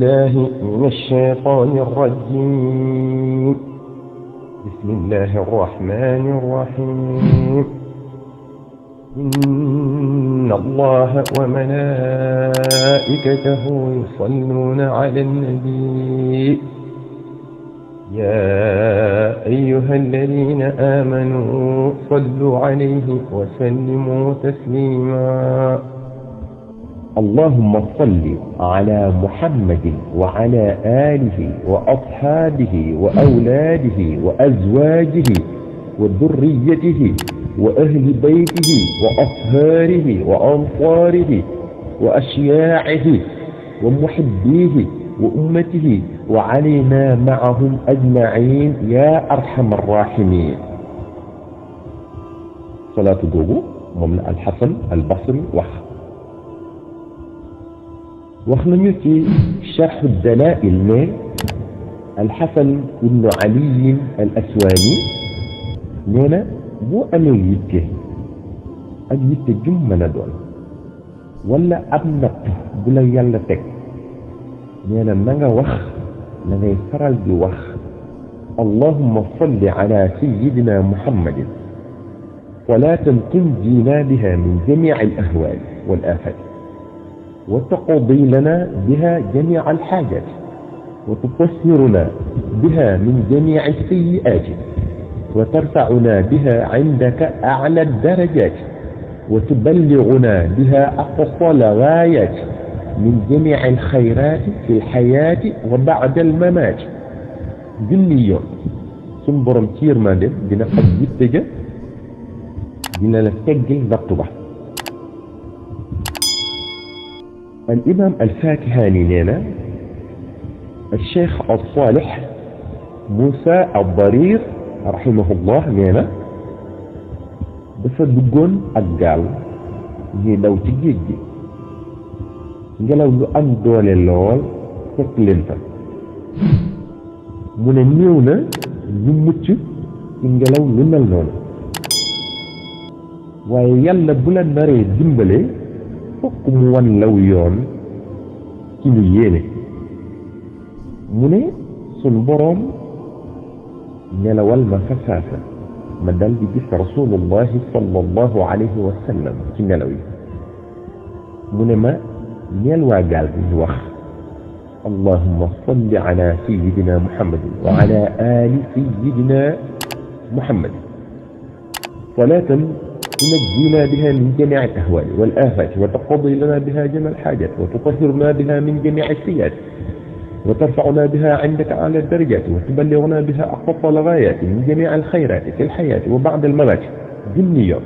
بالله من الشيطان الرجيم. بسم الله الرحمن الرحيم. إن الله وملائكته يصلون على النبي يا أيها الذين آمنوا صلوا عليه وسلموا تسليما. اللهم صل على محمد وعلى آله وأصحابه وأولاده وأزواجه وذريته وأهل بيته وأصهاره وأنصاره وأشياعه ومحبيه وأمته وعلينا معهم أجمعين يا أرحم الراحمين. صلاة جوجو من الحسن البصري وخنا في شرح الدلائل من الحسن بن علي الأسواني نينا بو أمي يتي ak yitte jum mën a doon wala ab natt bu la yàlla teg nee na na nga wax na ngay faral di wax allahumma salli ala sayyidina muhammadin salatan tunjina biha min jami'i al-ahwal wal afat wa taqdi lana biha jami' al-hajat wa tutahhiruna biha min jami' as-sayyi'at wa tarfa'una biha 'indaka a'la ad-darajat وتبلغنا بها أقصى الغايات من جميع الخيرات في الحياة وبعد الممات. جنيون سنبرم كير ما دم دينا قد يتجا دينا لتجل نقطبة. الإمام الفاكهاني لنا الشيخ الصالح موسى الضرير رحمه الله لنا dafa duggoon ak gaal ñuy daw ci géej gi ngelaw lu am doole lool fekk leen fa mu ne néew na ñu mucc ci ngelaw lu mel noonu waaye yàlla bu la naree dimbale fokk mu wan law yoon ci lu yéene mu ne sun boroom nelawal ma fasaasa ma dal di gis rasulullahi sallallahu alayhi wa sallam ci nelaw yi mu ne ma neel waa gaal bi ñu wax allahumma salli ala sayyidina muhammadin wa ala ali sayyidina muhammadin salatan تنجينا بها من جميع الأهوال والآفات وتقضي لنا بها جميع الحاجات وتطهرنا بها من جميع السيئات وترفعنا بها عندك أعلى الدرجات وتبلغنا بها أقصى الغايات من جميع الخيرات في الحياة وبعد الممات. جنية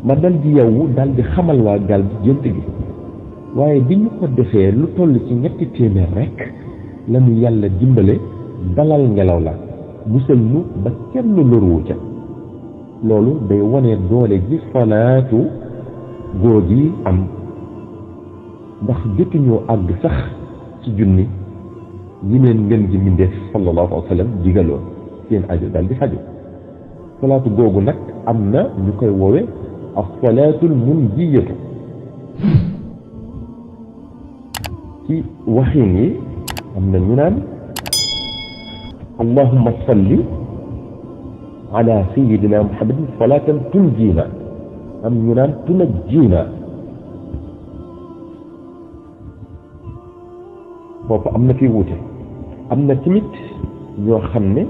ما دال دي يو دال دي خمال وا قال دي جنت جي واي بي ñu ko defé lu toll ci ñetti témèr rek lañu yalla dimbalé dalal ngelaw la musal ñu ba kenn loru ca lolu day wone doole ji salatu gogi am ndax jëtu ñu ag sax ci junni yi leen ngeen ji mindeef sallallahu alayhi wa sallam digaloon seen aju daal di faju salaatu googu nag am na ñu koy woowe as-salaatul munjiyatu ci waxin yi am na ñu naan allahumma salli ala sayyidina muhammadin salatan tunjina am ñu naan tunajjina foofu am na fi wuute am na tamit ñoo xam ne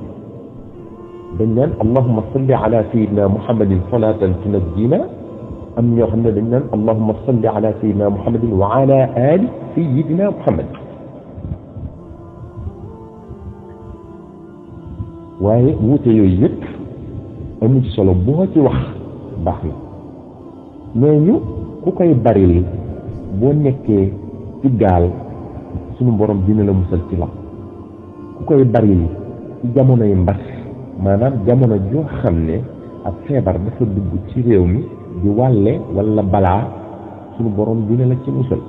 dañ naan allahumma salli ala sayyidina muhammadin salatan tunajjina am ñoo xam ne dañ naan allahumma salli ala sayyidina muhammadin wa ala ali sayyidina muhammad waaye wuute yooyu yëpp amul solo boo ci wax baax na mais ñu ku koy baril boo nekkee ci gaal sunu borom dina la musal ci la ku koy bari ci jamonoy mbas maanaam jamono joo xam ne ab feebar dafa dugg ci réew mi di wàlle wala balaa sunu borom dina la ci musal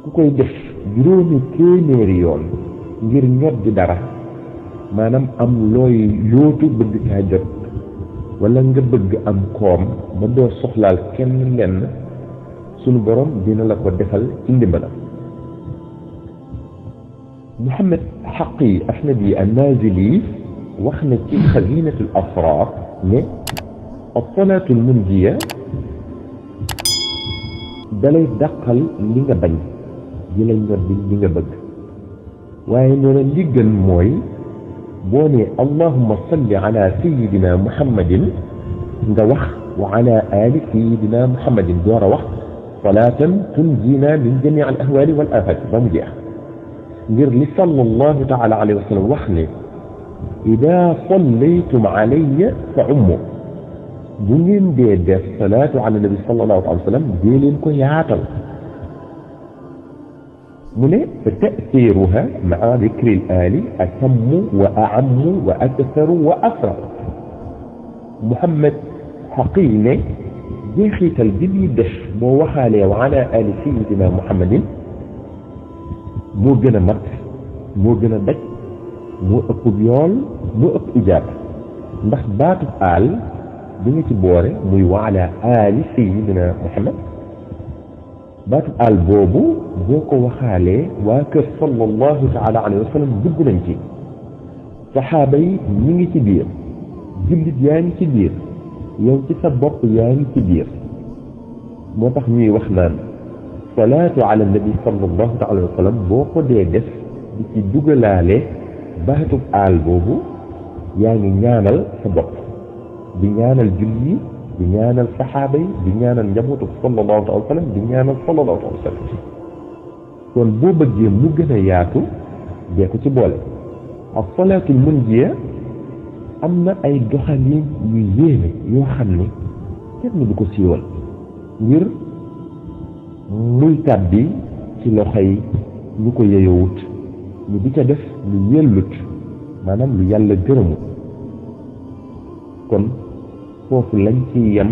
ku koy def juróomi téeméeri yoon ngir ñot di dara maanaam am looy yootu bëgg kaa jot wala nga bëgg am koom ba doo soxlaal kenn lenn sunu borom dina la ko defal ci ndimbalam محمد حقي أحمدي النازلي وخنا في خزينة الأسرار الصلاة المنجية dalay dàqal li nga bañ di lay ñor di li nga bëgg waaye nee na li gën mooy boo ne allahumma salli ala sayidina muhammadin nga wax wa ala ali sayidina muhammadin door a wax salatan tunjina min jami al ahwali wal afat ba mu jeex ngir li sallallahu taala alayhi wa sallam wax ne ida sallaytum alayya fa ummu bu ngeen dee def salaatu ala nabi sallallahu alayhi wa sallam dee leen ko yaatal mu ne fa ta'siruha maa dikri l ali atammu wa a'ammu wa aksaru wa asra Muhammad xaqi ne jeexital bi ñuy def boo waxaalee wa ala ali sayyidina Muhammadin moo gën a mat moo gën a daj moo ëpp yool moo ëpp ijaaba ndax baatub aal bi nga ci boore muy wa ala ali sayyidina Muhammad baatub aal boobu boo ko waxaalee waa kër sallallahu taala alayhi wa sallam dugg nañ ci saxaaba yi ñi ngi ci biir jullit yaa ngi ci biir yow ci sa bopp yaa ngi ci biir moo tax ñuy wax naan salaatu ala nabi sallallahu taala alayhi wa sallam boo ko dee def di ci dugalaale baatub aal boobu yaa ngi ñaanal sa bopp di ñaanal julli yi di ñaanal saxaaba yi di ñaanal njabootu sallallahu alayhi wa sallam di ñaanal sallallahu alayhi wa sallam kon boo bëggee mu gën a yaatu dee ko ci boole ak salaatul munjiya am na ay doxalin yu yéeme yoo xam ne kenn du ko siiwal ngir muy tàbbi ci loxoy ñu ko yeyowut ñu di ca def lu yellut maanaam lu yàlla gërëmu kon foofu lañ ci yem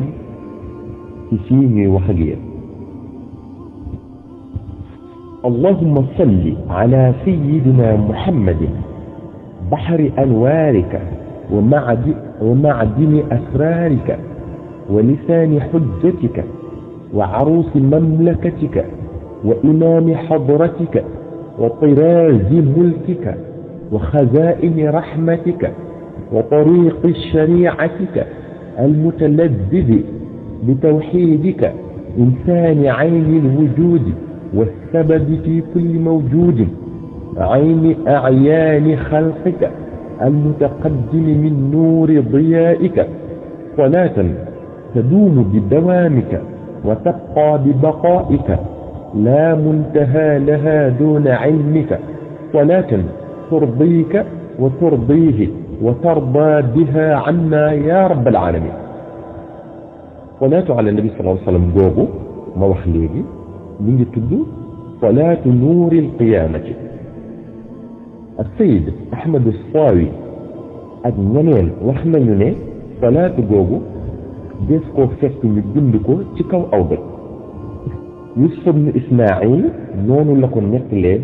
ci fii ñuy wax ak yéen اللهم صل على سيدنا محمد بحر أنوارك ومعدن أسرارك ولسان حجتك وعروس مملكتك وإمام حضرتك وطراز ملكك وخزائن رحمتك وطريق شريعتك المتلذذ بتوحيدك إنسان عين الوجود والسبب في كل موجود عين أعيان خلقك المتقدم من نور ضيائك صلاة تدوم بدوامك وتبقى ببقائك لا منتهى لها دون علمك صلاة ترضيك وترضيه وترضى بها عنا يا رب العالمين صلاة على النبي صلى الله عليه وسلم جوجو ما وخليجي من تدو صلاة نور القيامة السيد أحمد الصاوي أدنين وحنا يوني صلاة جوجو ديسكو فيك نبندكو تكو أو بك يوسف بن إسماعيل نون لكم نقلي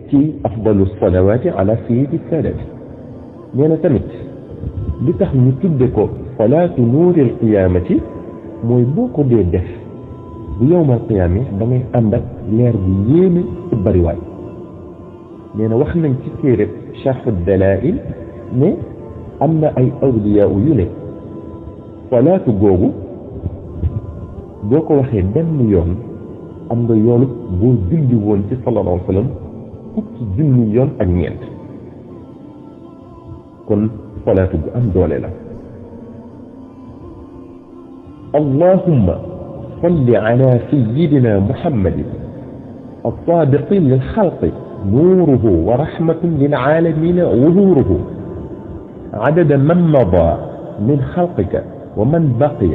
في أفضل الصلوات على سيد السادات نينا تمت لتخ نتدكو صلاة نور القيامة موي بوكو دي دف بيوم القيامة دمي أمبك لير بييمي بريواي نينا وخنا نتكير شرح الدلائل ني أمنا أي أولياء يوني صلاة جوجو بوكو وخي دم يوم am nga yoolu boo julli woon ci sallallahu alayhi wa sallam fukki junni yoon ak ñeent kon salaatu bu am doole la allahumma salli ala sayyidina muhammadin الصادق للخلق نوره ورحمة للعالمين ظهوره عدد من مضى من خلقك ومن بقي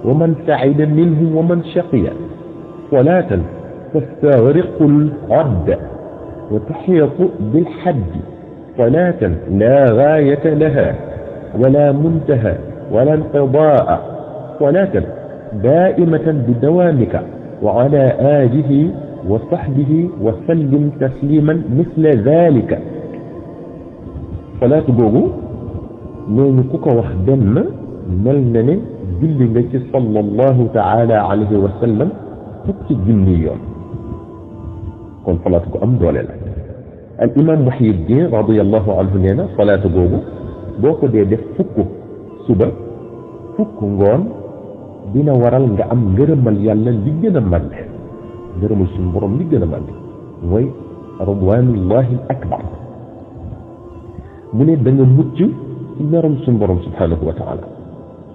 ومن سعد منه ومن شقي صلاة تستغرق العد وتحيط بالحد صلاة لا غاية لها ولا منتهى ولا انقضاء صلاة دائمة بدوامك وعلى آله وصحبه وسلم تسليما مثل ذلك صلاة جوجو نينكوكا وخدم ملنني جل صلى الله تعالى عليه وسلم fukki junni yoon kon salaatu ko am doole la al imam Muhyiddin radiyallahu anhu nee na salaatu googu boo ko dee def fukk suba fukk ngoon dina waral nga am ngërëmal yàlla li gën a màgg ngërëmal suñu borom li gën a màgg mooy ridwanullahi al akbar mu ne da nga mucc ci meram suñu borom subhanahu wa taala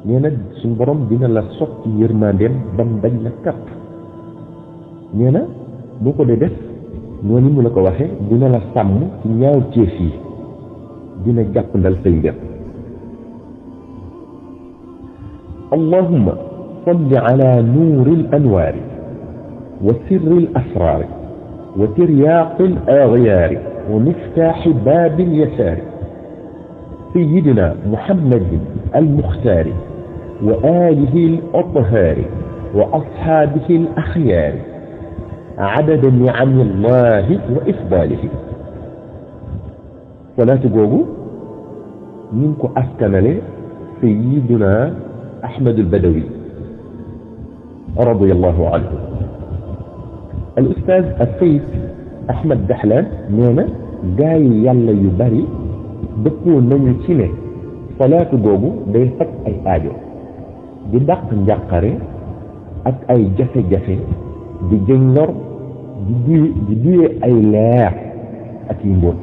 nee na suñu borom dina la sotti yërmandeem bam daj la kapp nee na boo ko dee def noonu mu la ko waxee dina la sàmm ci ñaaw ceef yi dina jàpp ndal say mbir allahumma salli ala nuuri al anwaari wa sirri al asraari wa tiryaaqi al aghyaari wa miftaaxi baabi al yasaari sayyidina muhammadin al muxtaari wa aalihi al athaari wa ashaabihi al axyaari عدد نعم الله وإفضاله صلاة جوجو نينكو أسكنالي سيدنا أحمد البدوي رضي الله عنه الأستاذ السيد أحمد دحلان نينا جاي يلا يباري دكو نيو تيني صلاة جوجو داي فك أي آجو دي داق نجاقاري أك أي جفة جفة di jëññor di duyee ay leer ak yi mbóot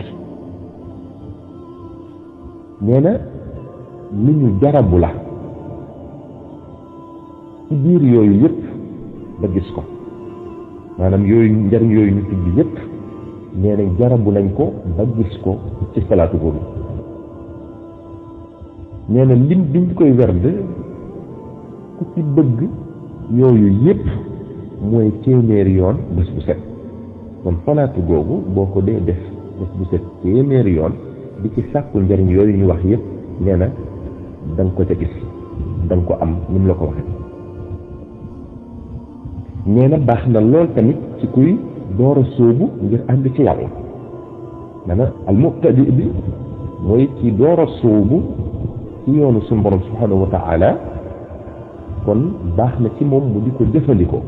nee na li ñu jarabu la ci biir yooyu yëpp ba gis ko maanaam yooyu njariñ yooyu ñu tudd yëpp nee na jarabu nañ ko ba gis ko ci salaatu boobu nee na lim biñ koy werd ku ci bëgg yooyu yëpp mooy téeméeri yoon bés bu set kon salaatu googu boo ko dee def bés bu set téeméeri yoon di ci sàkku njariñ yooyu ñu wax yëpp nee na da nga ko ca gis da nga ko am ni mu la ko waxee nee na baax na lool tamit ci kuy door a sóobu ngir ànd ci yàlla maanaam al mubtadi bi mooy ci door a sóobu ci yoonu suñu borom subhanahu wa taala kon baax na ci moom mu di ko jëfandikoo